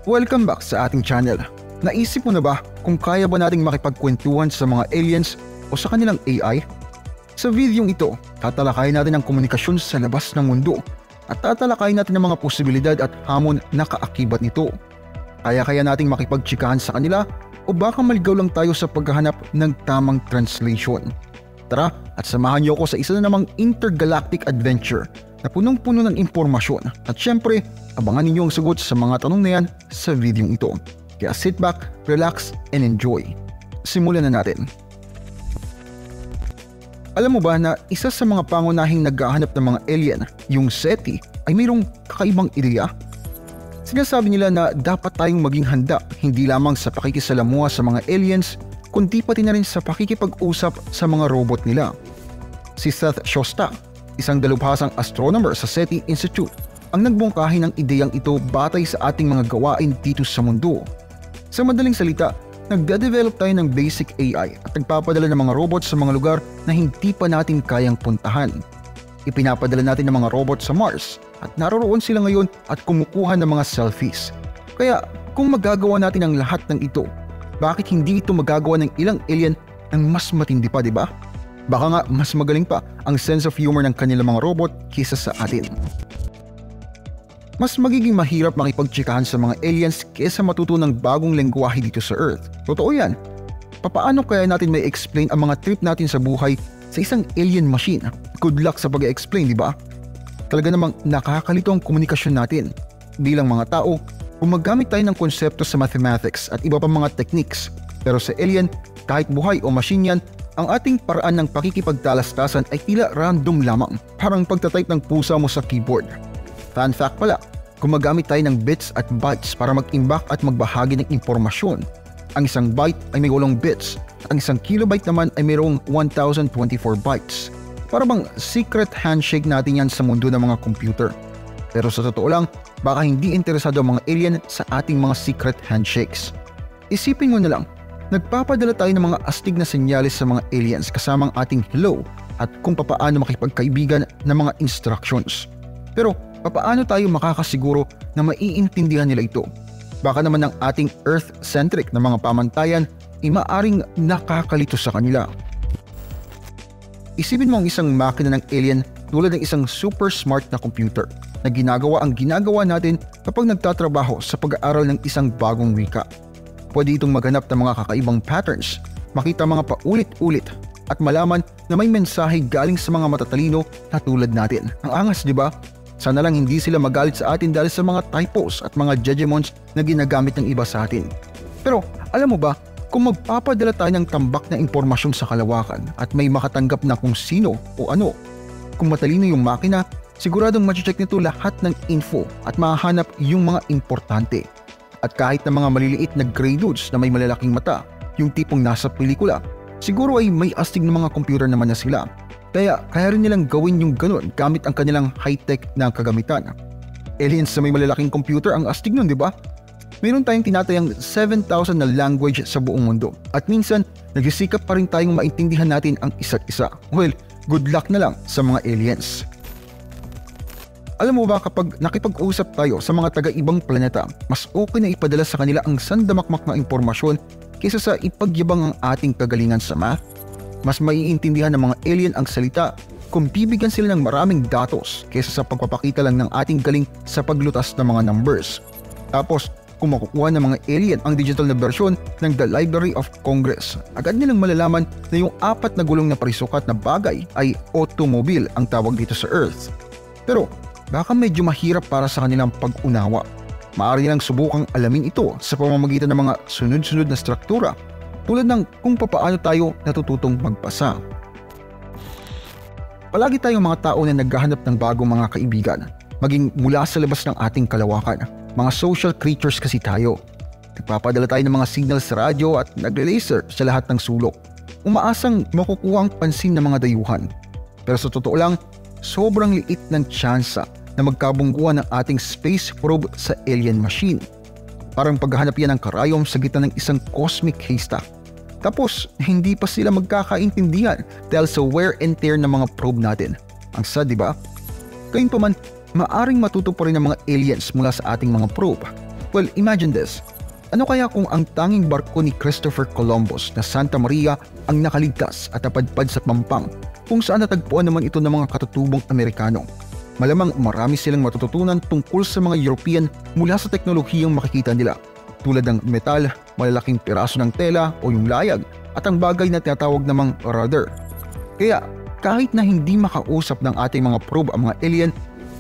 Welcome back sa ating channel. Naisip mo na ba kung kaya ba nating makipagkwentuhan sa mga aliens o sa kanilang AI? Sa videong ito, tatalakayin natin ang komunikasyon sa labas ng mundo at tatalakayin natin ang mga posibilidad at hamon na kaakibat nito. Kaya nating makipagtsikahan sa kanila o baka maligaw lang tayo sa paghahanap ng tamang translation. Tara at samahan niyo ako sa isa na namang intergalactic adventure na punong-puno ng impormasyon at syempre, abangan ninyo ang sagot sa mga tanong na yan sa videong ito. Kaya sit back, relax, and enjoy. Simulan na natin. Alam mo ba na isa sa mga pangunahing naghahanap ng mga alien, yung SETI, ay mayroong kakaibang ideya? Sinasabi nila na dapat tayong maging handa hindi lamang sa pakikisalamuha sa mga aliens, kundi pati na rin sa pakikipag-usap sa mga robot nila. Si Seth Shostak, isang dalubhasang astronomer sa SETI Institute, ang nagbungkahi ng ideyang ito batay sa ating mga gawain dito sa mundo. Sa madaling salita, nagde-develop tayo ng basic AI at nagpapadala ng mga robot sa mga lugar na hindi pa natin kayang puntahan. Ipinapadala natin ng mga robot sa Mars at naroroon sila ngayon at kumukuha ng mga selfies. Kaya kung magagawa natin ang lahat ng ito, bakit hindi ito magagawa ng ilang alien ng mas matindi pa, di ba? Baka nga mas magaling pa ang sense of humor ng kanilang mga robot kaysa sa atin. Mas magiging mahirap makipagtsikahan sa mga aliens kaysa matuto ng bagong lengguwahe dito sa Earth. Totoo yan. Papaano kaya natin may explain ang mga trip natin sa buhay sa isang alien machine? Good luck sa pag-explain, di ba? Talaga namang nakakalito ang komunikasyon natin. Bilang mga tao, gumagamit tayo ng konsepto sa mathematics at iba pang mga techniques. Pero sa alien, kahit buhay o machine yan, ang ating paraan ng pakikipagtalastasan ay tila random lamang, parang pagtatype ng pusa mo sa keyboard. Fun fact pala, gumagamit tayo ng bits at bytes para mag-imbak at magbahagi ng impormasyon. Ang isang byte ay may 8 bits, at ang isang kilobyte naman ay mayroong 1024 bytes. Para bang secret handshake natin yan sa mundo ng mga computer. Pero sa totoo lang, baka hindi interesado ang mga alien sa ating mga secret handshakes. Isipin mo na lang, nagpapadala tayo ng mga astig na senyales sa mga aliens kasamang ating hello at kung papaano makipagkaibigan ng mga instructions. Pero papaano tayo makakasiguro na maiintindihan nila ito? Baka naman ang ating Earth-centric na mga pamantayan ay maaring nakakalito sa kanila. Isipin mo ang isang makina ng alien tulad ng isang super smart na computer na ginagawa ang ginagawa natin kapag nagtatrabaho sa pag-aaral ng isang bagong wika. Pwede itong maghanap ng mga kakaibang patterns, makita mga paulit-ulit at malaman na may mensahe galing sa mga matatalino na tulad natin. Ang angas, di ba? Sana lang hindi sila magalit sa atin dahil sa mga typos at mga judgments na ginagamit ng iba sa atin. Pero alam mo ba, kung magpapadala tayo ng tambak na impormasyon sa kalawakan at may makatanggap na kung sino o ano, kung matalino yung makina, siguradong ma-check nito lahat ng info at mahahanap yung mga importante. At kahit na mga maliliit na grey dudes na may malalaking mata, yung tipong nasa pelikula, siguro ay may astig na mga computer naman na sila. Kaya rin nilang gawin yung ganun gamit ang kanilang high-tech na kagamitan. Aliens na may malalaking computer ang astig nun, di ba? Mayroon tayong tinatayang 7,000 na language sa buong mundo. At minsan, nagsisikap pa rin tayong maintindihan natin ang isa't isa. Well, good luck na lang sa mga aliens. Alam mo ba kapag nakipag-usap tayo sa mga taga-ibang planeta, mas okay na ipadala sa kanila ang sandamakmak na impormasyon kaysa sa ipagyabang ang ating kagalingan sa math? Mas maiintindihan ng mga alien ang salita kung bibigyan sila ng maraming datos kaysa sa pagpapakita lang ng ating galing sa paglutas ng mga numbers. Tapos, kung makukuha ng mga alien ang digital na version ng The Library of Congress, agad nilang malalaman na yung 4 na gulong na parisukat na bagay ay automobile ang tawag dito sa Earth. Pero, baka medyo mahirap para sa kanilang pag-unawa. Maaari nilang subukang alamin ito sa pamamagitan ng mga sunod-sunod na struktura tulad ng kung papaano tayo natututong magpasa. Palagi tayong mga tao na naghahanap ng bagong mga kaibigan, maging mula sa labas ng ating kalawakan. Mga social creatures kasi tayo. Nagpapadala tayo ng mga signals sa radyo at nagre-laser sa lahat ng sulok. Umaasang makukuha ang pansin ng mga dayuhan. Pero sa totoo lang, sobrang liit ng tsansa na magkabungguan ng ating space probe sa alien machine. Parang paghahanap yan ng karayom sa gitna ng isang cosmic haystack. Tapos, hindi pa sila magkakaintindihan dahil sa wear and tear ng mga probe natin. Ang sad, di ba? Gayunpaman, maaring matuto pa rin ang mga aliens mula sa ating mga probe. Well, imagine this. Ano kaya kung ang tanging barko ni Christopher Columbus na Santa Maria ang nakaligtas at napadpad sa Pampang kung saan natagpuan naman ito ng mga katutubong Amerikano? Malamang marami silang matututunan tungkol sa mga European mula sa teknolohiyang makikita nila, tulad ng metal, malalaking piraso ng tela o yung layag at ang bagay na tinatawag namang rudder. Kaya kahit na hindi makausap ng ating mga probe ang mga alien,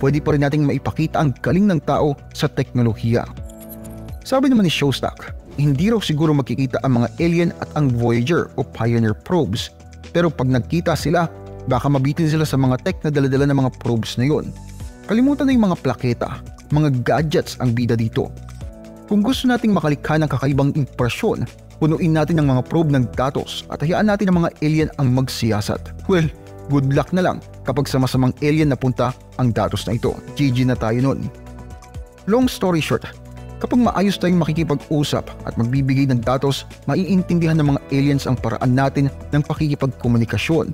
pwede pa rin nating maipakita ang galing ng tao sa teknolohiya. Sabi naman ni Shostak, hindi raw siguro makikita ang mga alien at ang Voyager o Pioneer probes, pero pag nagkita sila, baka mabitin sila sa mga tech na daladala ng mga probes na yon. Kalimutan na yung mga plaketa, mga gadgets ang bida dito. Kung gusto nating makalikha ng kakaibang impresyon, punuin natin ang mga probe ng datos at hayaan natin ang mga alien ang magsiyasat. Well, good luck na lang kapag sa masamang alien napunta ang datos na ito. GG na tayo nun. Long story short, kapag maayos tayong makikipag-usap at magbibigay ng datos, maiintindihan ng mga aliens ang paraan natin ng pakikipagkomunikasyon.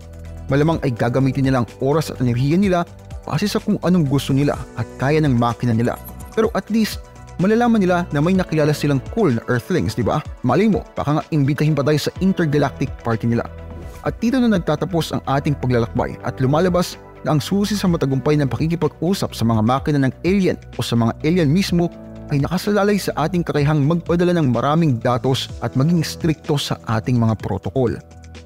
Malamang ay gagamitin nila ang oras at enerhiya nila base sa kung anong gusto nila at kaya ng makina nila. Pero at least, malalaman nila na may nakilala silang cool na Earthlings, di ba? Malay mo, baka nga imbitahin pa tayo sa intergalactic party nila. At dito na nagtatapos ang ating paglalakbay at lumalabas na ang susi sa matagumpay ng pakikipag-usap sa mga makina ng alien o sa mga alien mismo ay nakasalalay sa ating kakayahang magpadala ng maraming datos at maging strikto sa ating mga protokol.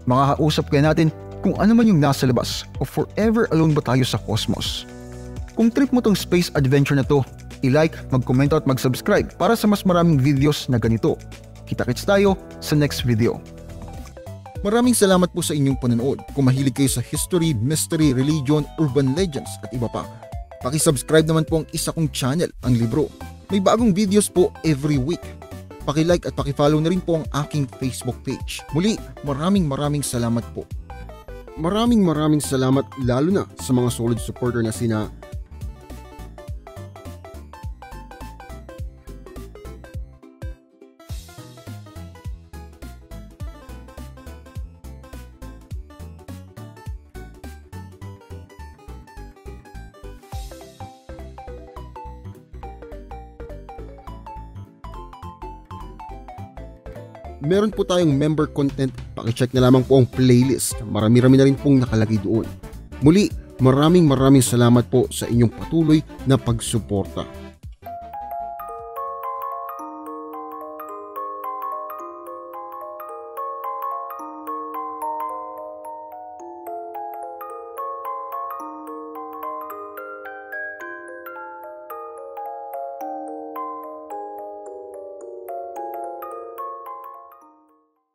Makakausap kaya natin kung ano man yung nasa labas o forever alone ba tayo sa cosmos. Kung trip mo tong space adventure na to, i-like, mag-comment at mag-subscribe para sa mas maraming videos na ganito. Kita-kits tayo sa next video. Maraming salamat po sa inyong panonood. Kung mahilig kayo sa history, mystery, religion, urban legends at iba pa, paki-subscribe naman po ang isa kong channel, ang Libro. May bagong videos po every week. Paki-like at paki-follow na rin po ang aking Facebook page. Muli, maraming salamat po. Maraming salamat lalo na sa mga solid supporter na sina meron po tayong member content, pakicheck na lamang po ang playlist. Marami-rami na rin pong nakalagay doon. Muli, maraming salamat po sa inyong patuloy na pagsuporta.